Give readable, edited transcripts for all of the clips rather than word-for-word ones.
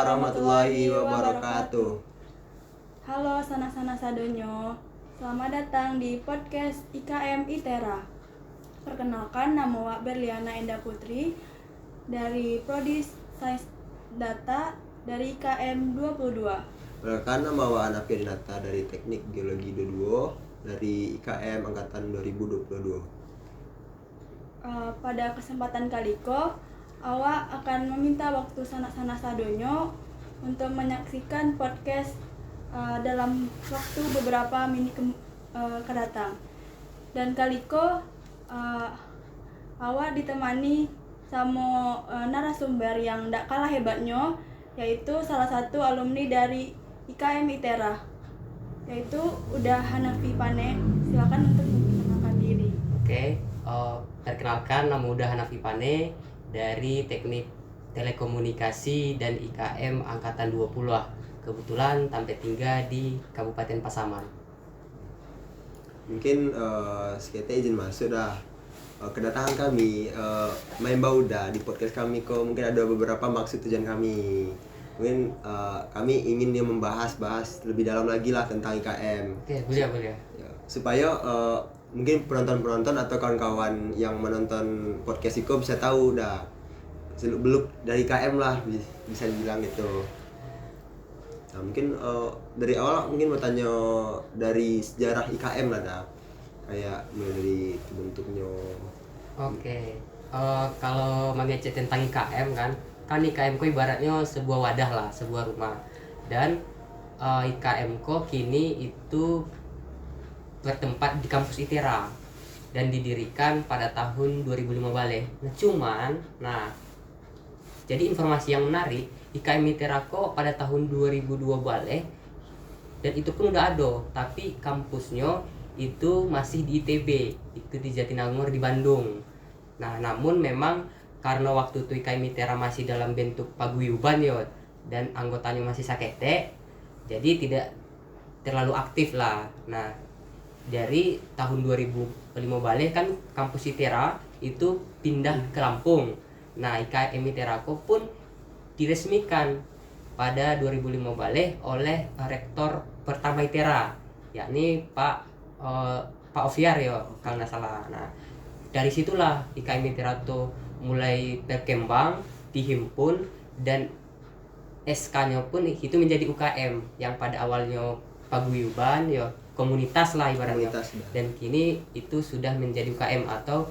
warahmatullahi wabarakatuh. Halo sanak-sanak sadonyo, selamat datang di podcast IKM ITERA. Perkenalkan, nama Wak Berliana Endah Putri dari Prodi Sains Data dari IKM 22. Perkenalkan, nama Wak Anafia Dinata dari Teknik Geologi 22 dari IKM Angkatan 2022. Pada kesempatan kali awak akan meminta waktu sanak-sanak sadonyo untuk menyaksikan podcast dalam waktu beberapa menit kedatang. Dan kaliko awak ditemani sama narasumber yang tidak kalah hebatnya, yaitu salah satu alumni dari IKM ITERA, yaitu Uda Hanafi Pane. Silakan untuk memperkenalkan diri. Oke, perkenalkan, nama Uda Hanafi Pane dari Teknik Telekomunikasi dan IKM Angkatan 20. Kebetulan tampil tinggal di Kabupaten Pasaman. Mungkin sekitar izin masuk dah. Kedatangan kami membawa Uda di podcast kami mungkin ada beberapa maksud tujuan kami. Mungkin kami ingin dia membahas lebih dalam lagi lah tentang IKM. Oke, boleh. Ya, supaya mungkin penonton-penonton atau kawan-kawan yang menonton podcast Iko bisa tahu dah belum dari KM lah, bisa dibilang gitu. Nah, mungkin dari awal mungkin mau tanya dari sejarah IKM lah dah, kayak mulai dari bentuknya. Oke, kalau mengecek tentang IKM kan IKM ko ibaratnya sebuah wadah lah, sebuah rumah. Dan IKM ko kini itu bertempat di kampus ITERA dan didirikan pada tahun 2005 balik. Jadi informasi yang menarik, IKM ITERA ko pada tahun 2002 balik dan itu pun udah ada, tapi kampusnya itu masih di ITB, itu di Jatinangor di Bandung. Nah, namun memang karena waktu itu IKM ITERA masih dalam bentuk paguyuban ya, dan anggotanya masih sakete, jadi tidak terlalu aktif lah. Nah, dari tahun 2005 balik kan kampus ITERA itu pindah ke Lampung. Nah, IKM ITERA pun diresmikan pada 2005 balik oleh rektor pertama ITERA, yakni Pak Oviar ya kalau nggak salah. Nah, dari situlah IKM ITERA tuh mulai berkembang, dihimpun, dan SK-nya pun itu menjadi UKM yang pada awalnya paguyuban ya, komunitas lah ibaratnya. Dan kini itu sudah menjadi UKM atau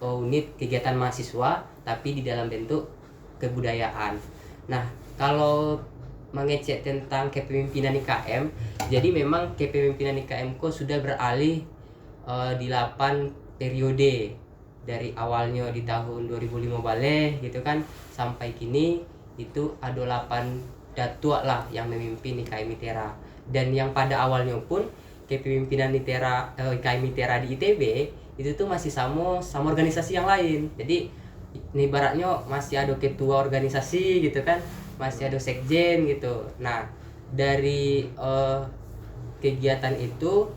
unit kegiatan mahasiswa tapi di dalam bentuk kebudayaan. Nah, kalau mengecek tentang kepemimpinan IKM, jadi memang kepemimpinan IKM sudah beralih di 8 periode, dari awalnya di tahun 2005 balik gitu kan sampai kini itu ada 8 datua lah yang memimpin IKM ITERA. Dan yang pada awalnya pun kepemimpinan IKM ITERA di ITB itu tuh masih sama organisasi yang lain. Jadi ini ibaratnya masih ada ketua organisasi gitu kan, masih ada sekjen gitu. Nah, dari kegiatan itu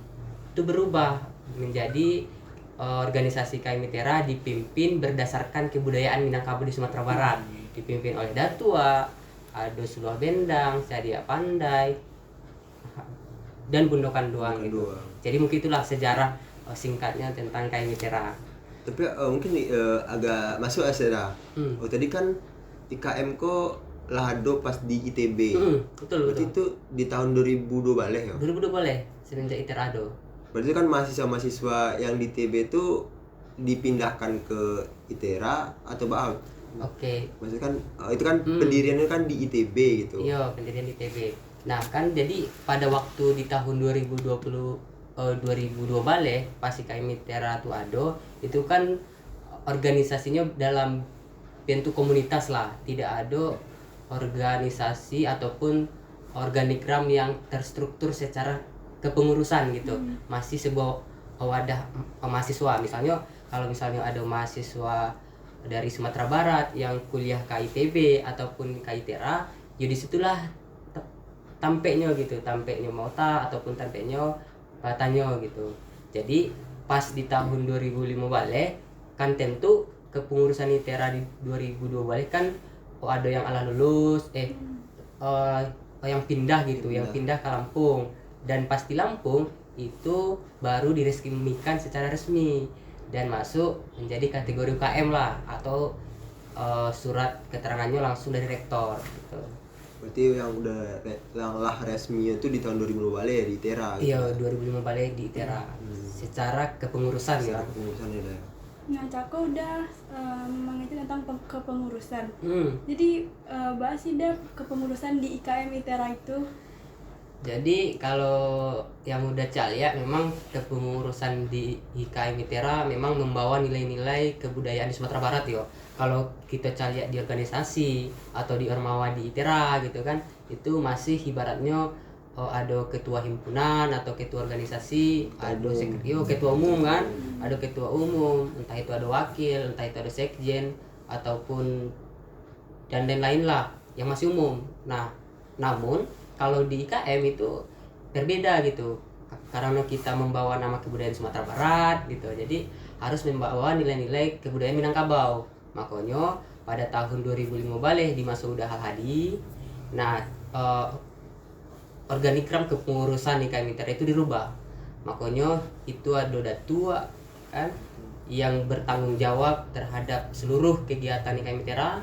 berubah menjadi organisasi IKM ITERA dipimpin berdasarkan kebudayaan Minangkabau di Sumatera Barat, dipimpin oleh datua, ada Suluh Bendang, Sadia Pandai, dan Bundokan Doang gitu. Jadi mungkin itulah sejarah singkatnya tentang IKM ITERA. Tapi mungkin agak masuk aja. Tadi kan IKM ko lahado pas di ITB. Betul. Berarti itu di tahun 2002 balik ya? 2002 boleh, semenjak ITERA ada. Berarti kan mahasiswa-mahasiswa yang di ITB itu dipindahkan ke ITERA atau bahwa? Oke. Maksudnya kan itu kan pendiriannya kan di ITB gitu. Iya, pendirian di ITB. Nah, kan jadi pada waktu di tahun 2002 balik pas IKM ITERA tuh ada, itu kan organisasinya dalam bentuk komunitas lah, tidak ada organisasi ataupun organigram yang terstruktur secara kepengurusan gitu. Masih sebuah wadah mahasiswa. Misalnya kalau ada mahasiswa dari Sumatera Barat yang kuliah ke ITB ataupun ke ITERA, ya disitulah tampeknya gitu, tampeknya Mauta ataupun tampeknya Batanyo gitu. Jadi pas di tahun 2005 balik kan tentu kepengurusan ITERA di 2002 balik kan ada yang ala lulus eh, yang pindah gitu, yang pindah ke Lampung, dan pas di Lampung itu baru diresmikan secara resmi dan masuk menjadi kategori UKM lah, atau surat keterangannya langsung dari rektor gitu. Berarti yang lah resminya itu di tahun 2005 balik ya di ITERA gitu. Iya, 2005 balik di ITERA secara kepengurusan ya. Secara pengurusannya dah. Nah, Cako udah mengerti tentang kepengurusan. Hmm. Jadi bahas sih dah kepengurusan di IKM ITERA itu. Jadi kalau yang udah Cak lihat, memang kepengurusan di IKM ITERA memang membawa nilai-nilai kebudayaan di Sumatera Barat yo. Kalau kita Cak lihat di organisasi atau di ormawa di ITERA gitu kan, itu masih ibaratnya ada ketua himpunan atau ketua organisasi, ada ketua umum kan, ada ketua umum, entah itu ada wakil, entah itu ada sekjen ataupun dan lain-lain lah yang masih umum. Nah, namun kalau di IKM itu berbeda gitu, karena kita membawa nama kebudayaan Sumatera Barat gitu, jadi harus membawa nilai-nilai kebudayaan Minangkabau. Makanya pada tahun 2005 balik di masa udah Hadi, nah organigram kepengurusan IKM ITERA itu dirubah. Makanya itu ada datua kan yang bertanggung jawab terhadap seluruh kegiatan IKM ITERA,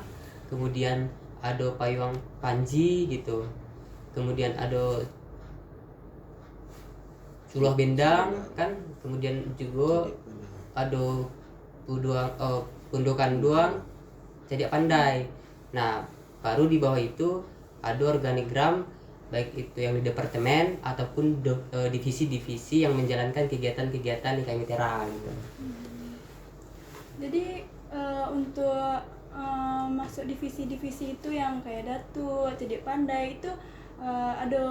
kemudian ada payung panji gitu, kemudian ada Suluh Bendang kan, kemudian juga ada pundukan duang jadi pandai. Nah, baru di bawah itu ada organigram baik itu yang di departemen ataupun divisi-divisi yang menjalankan kegiatan-kegiatan IKM ITERA gitu. Jadi untuk masuk divisi-divisi itu yang kayak datu, jadi pandai itu ada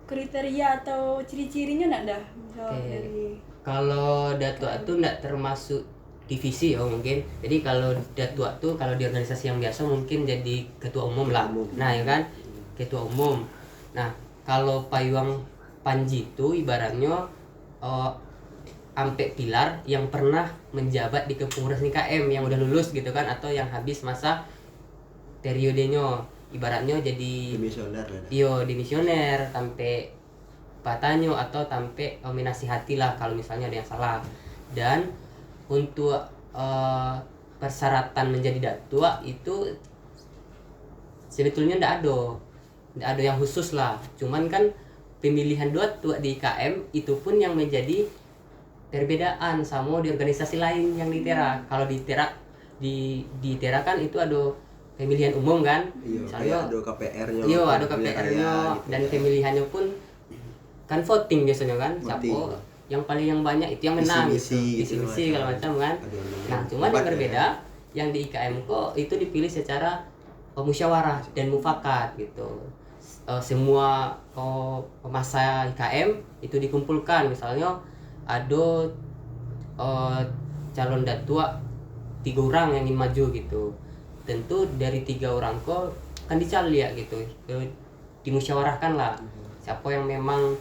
kriteria atau ciri-cirinya enggak dah? Misal dari kalau datua itu enggak termasuk divisi ya mungkin. Jadi kalau datua tuh kalau di organisasi yang biasa mungkin jadi ketua umum lah. Nah, ya kan? Ketua umum. Nah, kalau payung panji itu ibaratnya ampe pilar yang pernah menjabat di kepengurusan IKM yang udah lulus gitu kan, atau yang habis masa periodenya, ibaratnya jadi Dimisioner lah. iyo dimisioner sampai patanyo atau sampai menasihati lah kalau misalnya ada yang salah. Dan untuk persyaratan menjadi datua itu sebetulnya ndak ada yang khusus lah, cuman kan pemilihan datua di IKM itu pun yang menjadi perbedaan sama di organisasi lain yang di ITERA. Kalau di ITERA di ITERA kan itu ada pemilihan umum kan, misalnya ada KPR-nya. Iya, ada KPR-nya gitu, dan pemilihannya pun kan voting biasanya kan, siapa yang paling banyak itu yang menang, visi segala macam kan. Nah, cuman yang berbeda yang di IKM kok itu dipilih secara musyawarah dan mufakat gitu. Semua masa IKM itu dikumpulkan, misalnya ada calon datua 3 orang yang ingin maju gitu, tentu dari 3 orang kok kan dicari ya gitu, dimusyawarahkan lah siapa yang memang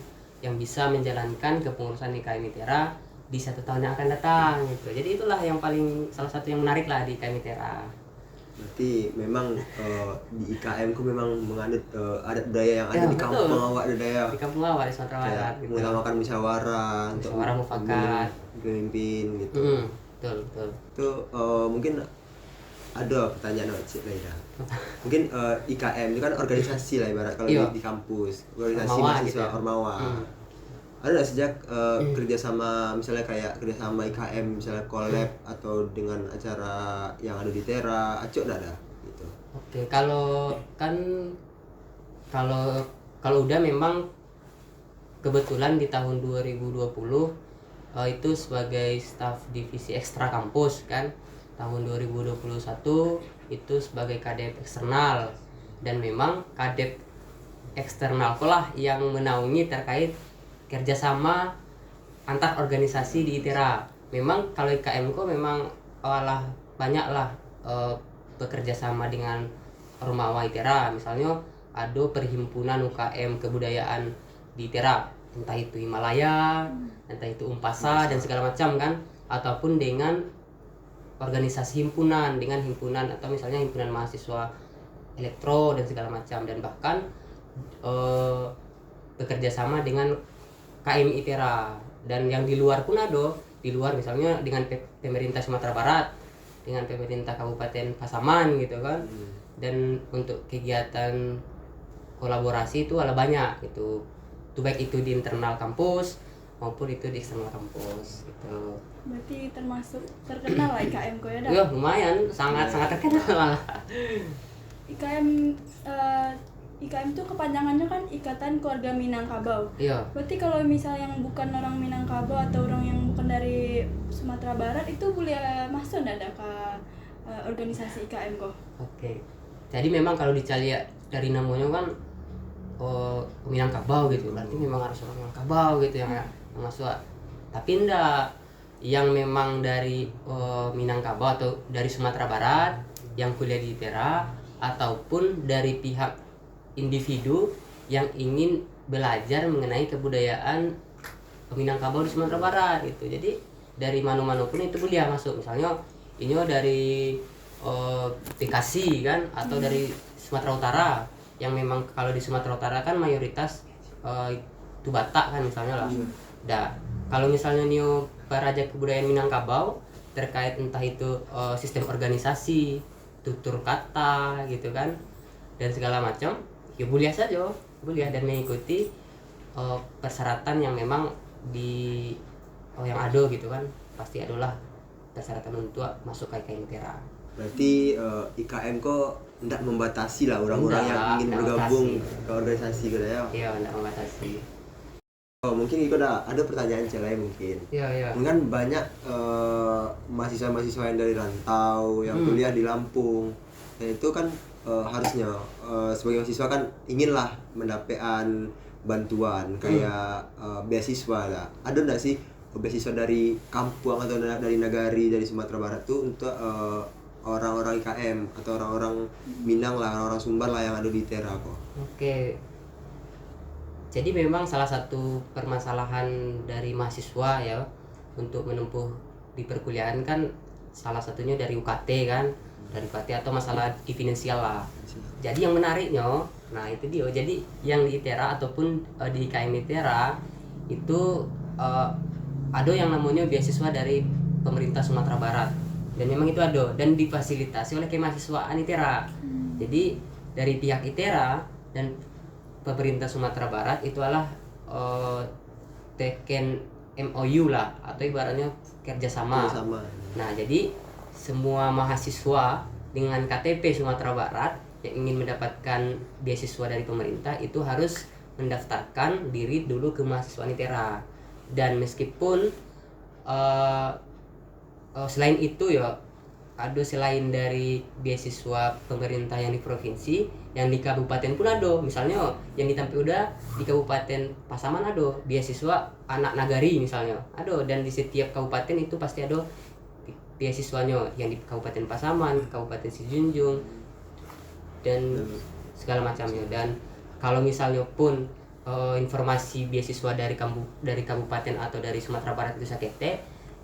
yang bisa menjalankan kepengurusan IKM ITERA di 1 tahun yang akan datang gitu. Jadi itulah yang paling salah satu yang menarik lah di IKM ITERA. Berarti memang di IKM ku memang menganut adat budaya yang ada di kampung awak budaya. Di kampung awak di Sumatera Barat gitu. Mengutamakan musyawarah untuk mufakat, pemimpin gitu. Betul. Itu mungkin ada pertanyaan Cik Laida. Mungkin IKM itu kan organisasi lah ibarat kalau di kampus, organisasi Ormawa mahasiswa gitu ya. Ormawa. Ada nggak sejak kerjasama misalnya kayak kerjasama IKM misalnya collab atau dengan acara yang ada di ITERA, acok nggak ada gitu? Oke, kalau udah memang kebetulan di tahun 2020 itu sebagai staf divisi ekstra kampus kan, tahun 2021 itu sebagai kadep eksternal, dan memang kadep eksternal lah yang menaungi terkait kerjasama antar organisasi di ITERA. Memang kalau IKM kok memang banyak lah bekerja sama dengan ormawa ITERA. Misalnya ada perhimpunan UKM kebudayaan di ITERA, entah itu Himalaya, entah itu Umpasa dan segala macam kan, ataupun dengan organisasi himpunan, dengan himpunan atau misalnya himpunan mahasiswa elektro dan segala macam, dan bahkan bekerja sama dengan KM ITERA, dan yang di luar pun ada, di luar misalnya dengan pemerintah Sumatera Barat, dengan pemerintah Kabupaten Pasaman gitu kan. Dan untuk kegiatan kolaborasi itu ada banyak gitu, itu baik itu di internal kampus maupun itu di eksternal kampus gitu. Berarti termasuk terkenal lah IKM kok ya dah. Ya lumayan, sangat terkenal malah. IKM IKM tuh kepanjangannya kan Ikatan Keluarga Minangkabau. Iya. Berarti kalau misal yang bukan orang Minangkabau atau orang yang bukan dari Sumatera Barat itu boleh masuk nggak ada ke organisasi IKM kok? Oke. Jadi memang kalau dicari dari namanya kan Minangkabau gitu, berarti memang harus orang Minangkabau gitu yang masuk. Tapi enggak, yang memang dari Minangkabau atau dari Sumatera Barat yang kuliah di ITERA, ataupun dari pihak individu yang ingin belajar mengenai kebudayaan Minangkabau di Sumatera Barat gitu. Jadi dari mana-mana pun itu boleh masuk. Misalnya ini dari Bekasi kan, atau dari Sumatera Utara, yang memang kalau di Sumatera Utara kan mayoritas itu Batak kan misalnya lah. Nah, kalau misalnya Neo Peraja Kebudayaan Minangkabau terkait entah itu sistem organisasi, tutur kata gitu kan, dan segala macam, ya boleh saja, boleh, dan mengikuti persyaratan yang memang yang ada gitu kan, pasti adalah persyaratan untuk masuk ke IKM ITERA. Berarti IKM kok tidak membatasi lah orang-orang yang ingin bergabung ke organisasi gitu ya? Iya, tidak membatasi. Mungkin itu ada pertanyaan cewek mungkin. Iya. Mungkin banyak mahasiswa-mahasiswa yang dari rantau yang kuliah di Lampung. Dan itu kan harusnya sebagai mahasiswa kan inginlah mendapatkan bantuan kayak beasiswa lah. Ada enggak sih beasiswa dari kampung atau dari nagari dari Sumatera Barat tuh untuk orang-orang IKM atau orang-orang Minang lah, orang-orang Sumbar lah yang ada di ITERA kok? Oke. Jadi memang salah satu permasalahan dari mahasiswa ya untuk menempuh di perkuliahan kan salah satunya dari UKT kan, dari UKT atau masalah di finansial lah. Jadi yang menariknya, nah itu dia. Jadi yang di ITERA ataupun di IKM ITERA itu ada yang namanya beasiswa dari pemerintah Sumatera Barat, dan memang itu ada dan difasilitasi oleh kemahasiswaan ITERA. Jadi dari pihak ITERA dan pemerintah Sumatera Barat itu adalah teken MOU lah, atau ibaratnya kerjasama. Nah jadi semua mahasiswa dengan KTP Sumatera Barat yang ingin mendapatkan beasiswa dari pemerintah itu harus mendaftarkan diri dulu ke mahasiswaan ITERA. Dan meskipun selain itu ya ada, selain dari beasiswa pemerintah yang di provinsi, yang di kabupaten pun ada. Misalnya yang di Tampi Uda di Kabupaten Pasaman ada beasiswa anak nagari misalnya ada, dan di setiap kabupaten itu pasti ada beasiswanya, yang di Kabupaten Pasaman, Kabupaten Sijunjung, dan segala macamnya. Dan kalau misalnya pun informasi beasiswa dari kabupaten atau dari Sumatera Barat itu sakete,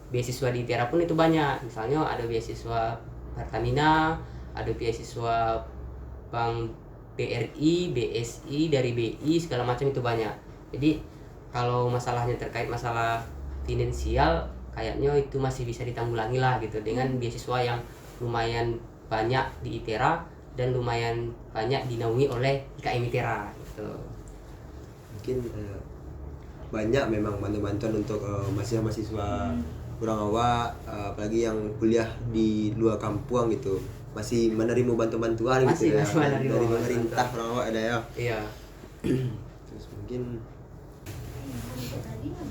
beasiswa di ITERA pun itu banyak. Misalnya ada beasiswa Pertamina, ada beasiswa Bank BRI, BSI, dari BI, segala macam itu banyak. Jadi kalau masalahnya terkait masalah finansial, kayaknya itu masih bisa ditanggulangi lah gitu dengan beasiswa yang lumayan banyak di ITERA dan lumayan banyak dinaungi oleh IKM ITERA gitu. Mungkin banyak memang bantuan-bantuan untuk mahasiswa-mahasiswa kurang awak, apalagi yang kuliah di luar kampung gitu, masih menerima bantuan-bantuan gitu ya dari pemerintah kurang awak ada ya. Iya. Terus mungkin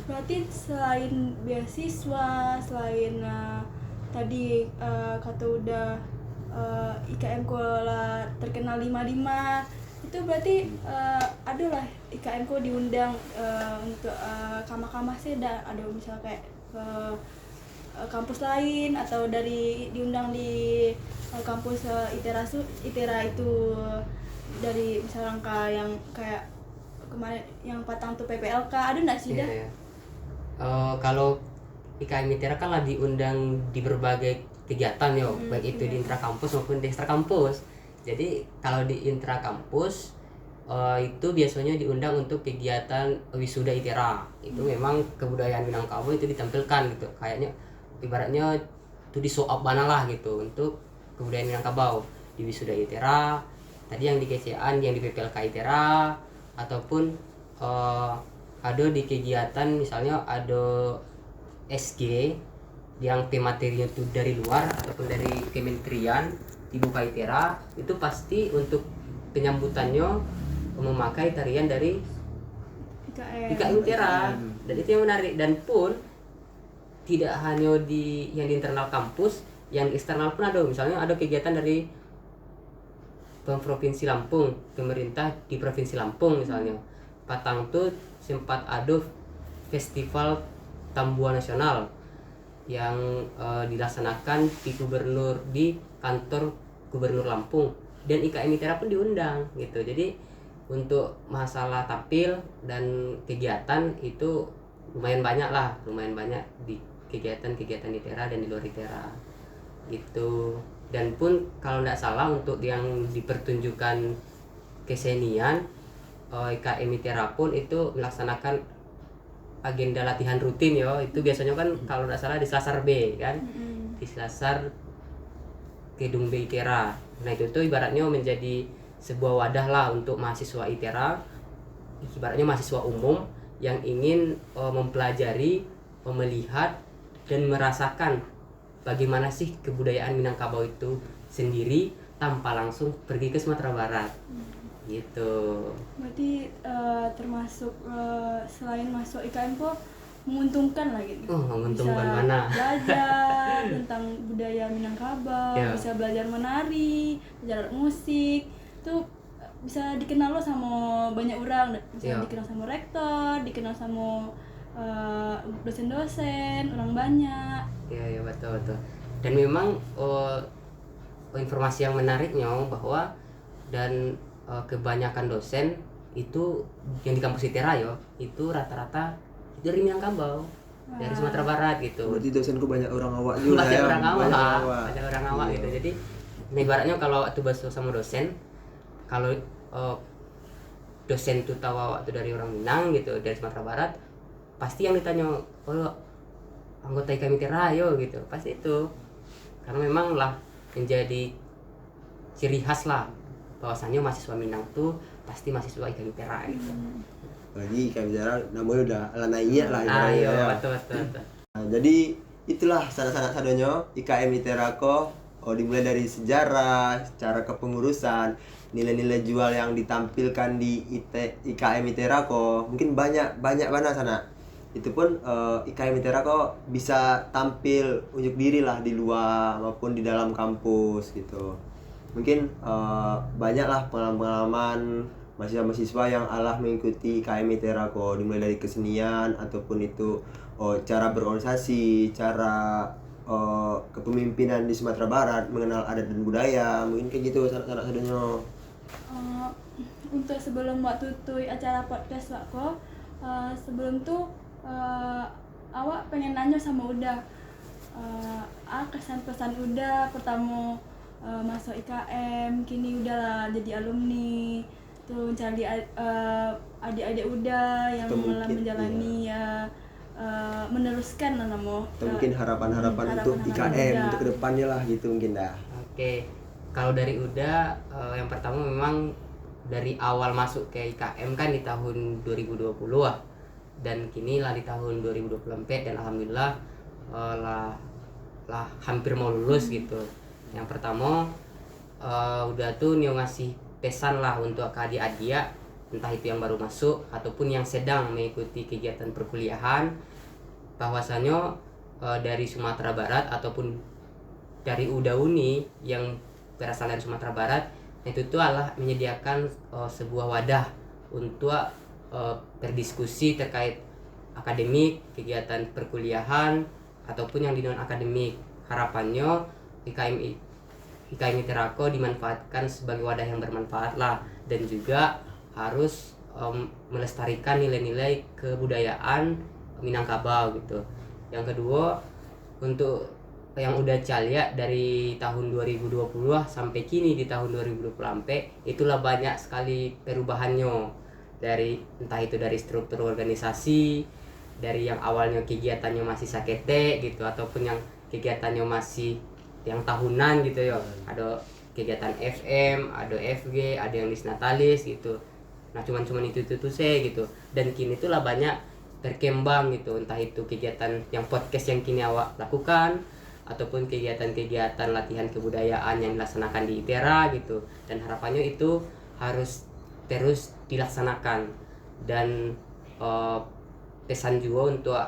Berarti selain beasiswa, selain tadi kata udah IKM Kola terkenal 55, itu berarti adalah IKM Ko diundang untuk kamah-kamah sih ada misalnya kayak kampus lain atau diundang di kampus ITERA itu dari misalnya yang kayak kemarin yang Patang tuh PPLK ada nggak sih dah? Iya. Kalau IKM ITERA kan lah diundang di berbagai kegiatan ya, baik itu di intrakampus maupun di ekstrakampus. Jadi kalau di intra kampus itu biasanya diundang untuk kegiatan wisuda ITERA. Itu memang kebudayaan Minangkabau itu ditampilkan gitu. Kayaknya ibaratnya itu di show up mana lah gitu untuk kebudayaan Minangkabau di wisuda ITERA. Tadi yang di KCA, yang di PPLK ITERA, ataupun ada di kegiatan misalnya ada SG yang materinya itu dari luar ataupun dari kementerian dibuka ITERA, itu pasti untuk penyambutannya memakai tarian dari IKM ITERA. Dan itu yang menarik, dan pun tidak hanya di yang di internal kampus, yang di eksternal pun ada. Misalnya ada kegiatan dari Provinsi Lampung, pemerintah di Provinsi Lampung misalnya. Patang tuh sempat ada festival Tambuah Nasional yang dilaksanakan di kantor Gubernur Lampung, dan IKM ITERA pun diundang gitu. Jadi untuk masalah tampil dan kegiatan itu lumayan banyak di kegiatan-kegiatan ITERA dan di luar ITERA gitu. Dan pun kalau tidak salah untuk yang dipertunjukkan kesenian, IKM ITERA pun itu melaksanakan agenda latihan rutin ya. Itu biasanya kan kalau tidak salah di Selasar B kan, di Selasar Gedung B ITERA. Nah itu tuh ibaratnya menjadi sebuah wadah lah untuk mahasiswa ITERA, ibaratnya mahasiswa umum yang ingin mempelajari, melihat dan merasakan bagaimana sih kebudayaan Minangkabau itu sendiri tanpa langsung pergi ke Sumatera Barat gitu. Berarti termasuk selain masuk IKM kok menguntungkan lah gitu. Menguntungkan bisa mana? belajar tentang budaya Minangkabau, Ya. bisa belajar menari, belajar musik, itu bisa dikenal lo sama banyak orang, bisa Ya. dikenal sama rektor, dikenal sama dosen-dosen, orang banyak. Ya betul. Dan memang informasi yang menariknya bahwa dan kebanyakan dosen itu yang di kampus ITERA ya, itu rata-rata dari Minangkabau, dari Sumatera Barat gitu. Berarti dosenku banyak orang awak juga Banyak ya. orang awak, Banyak iya. Gitu. Jadi nah ibaratnya kalau tuh bahas sama dosen, kalau dosen tuh tahu awak tuh dari orang Minang gitu, dari Sumatera Barat, pasti yang ditanya, oh anggota IKM ITERA yo gitu, pasti itu. Karena memang lah menjadi ciri khas lah bahwasannya mahasiswa Minang tuh pasti mahasiswa IKM ITERA gitu. Lagi IKM ITERA namanya udah ala naiknya lah Ayo, ya. betul. Nah, jadi itulah sanak-sanak sadonyo IKM ITERA ko dimulai dari sejarah, cara kepengurusan, nilai-nilai jual yang ditampilkan di IKM ITERA ko mungkin banyak mana sana. Itu pun IKM ITERA ko bisa tampil unjuk diri lah di luar maupun di dalam kampus gitu. Mungkin banyak lah pengalaman mahasiswa yang alah mengikuti IKM ITERA ko, dimulai dari kesenian ataupun itu cara berorganisasi, cara kepemimpinan di Sumatera Barat, mengenal adat dan budaya, mungkin kayak gitu sanak-sanak sadonyo. Untuk sebelum waktu tuh acara podcast Wak sebelum tuh awak pengen nanya sama Uda, kesan pesan Uda pertama masuk IKM, kini udah lah jadi alumni tuh, mencari adik-adik Uda yang Atau malah mungkin, menjalani meneruskan lah namo. Atau mungkin harapan-harapan untuk harapan-harapan IKM Uda. untuk kedepannya lah gitu mungkin dah. Oke. Kalau dari Uda, yang pertama memang dari awal masuk ke IKM kan di tahun 2020 lah, dan kini lah di tahun 2024, dan alhamdulillah lah hampir mau lulus gitu. Yang pertama udah tuh Nio ngasih pesan lah untuk ke adik-adik, entah itu yang baru masuk ataupun yang sedang mengikuti kegiatan perkuliahan, bahwasannya dari Sumatera Barat ataupun dari Uda Uni yang berasal dari Sumatera Barat itu tuh adalah menyediakan sebuah wadah untuk berdiskusi terkait akademik, kegiatan perkuliahan ataupun yang di non akademik. Harapannya IKM ITERA dimanfaatkan sebagai wadah yang bermanfaat lah, dan juga harus melestarikan nilai-nilai kebudayaan Minangkabau gitu. Yang kedua, untuk yang udah Cia lihat dari tahun 2020 sampai kini di tahun 2020 sampai itulah banyak sekali perubahannya, dari entah itu dari struktur organisasi, dari yang awalnya kegiatannya masih sakete gitu, ataupun yang kegiatannya masih yang tahunan gitu ya. Ada kegiatan FM, ada FG, ada yang disnatalis gitu. Nah cuman itu saya gitu. Dan kini itulah banyak berkembang gitu, entah itu kegiatan yang podcast yang kini awak lakukan, ataupun kegiatan-kegiatan latihan kebudayaan yang dilaksanakan di ITERA gitu. Dan harapannya itu harus terus dilaksanakan. Dan pesan juga untuk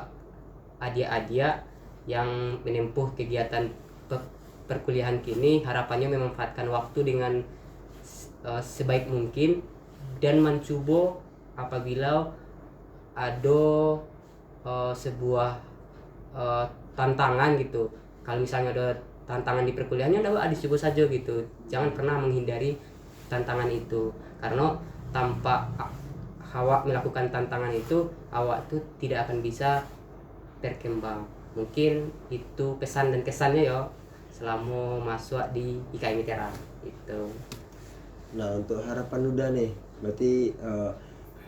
adik-adik yang menempuh kegiatan perkuliahan kini, harapannya memanfaatkan waktu dengan sebaik mungkin dan mencoba apabila ada sebuah tantangan gitu. Kalau misalnya ada tantangan di perkuliahannya, udah dicoba saja gitu. Jangan pernah menghindari tantangan itu, karena tanpa awak melakukan tantangan itu, awak tuh tidak akan bisa berkembang. Mungkin itu pesan dan kesannya ya selama masuk di IKM ITERA itu. Nah untuk harapan udah nih, berarti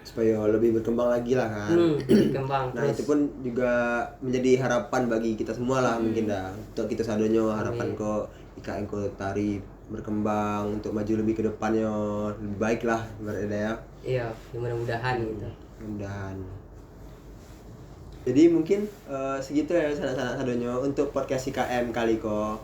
supaya lebih berkembang lagi lah kan. Berkembang. Nah itu pun juga menjadi harapan bagi kita semua lah mungkin dah. Untuk kita sadonyo harapan kok IKM ko tari berkembang untuk maju lebih ke depannya, lebih baik lah berada ya. Iya, mudah-mudahan gitu. Mudah-mudahan. Jadi mungkin segitu ya sanak-sanak sadonyo untuk podcast IKM kali ko.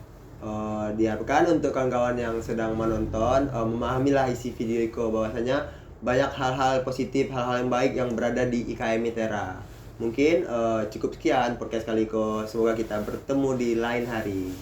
Diharapkan untuk kawan-kawan yang sedang menonton memahamilah isi video ko, bahwasanya banyak hal-hal positif, hal-hal yang baik yang berada di IKM ITERA. Mungkin cukup sekian podcast kali ko. Semoga kita bertemu di lain hari.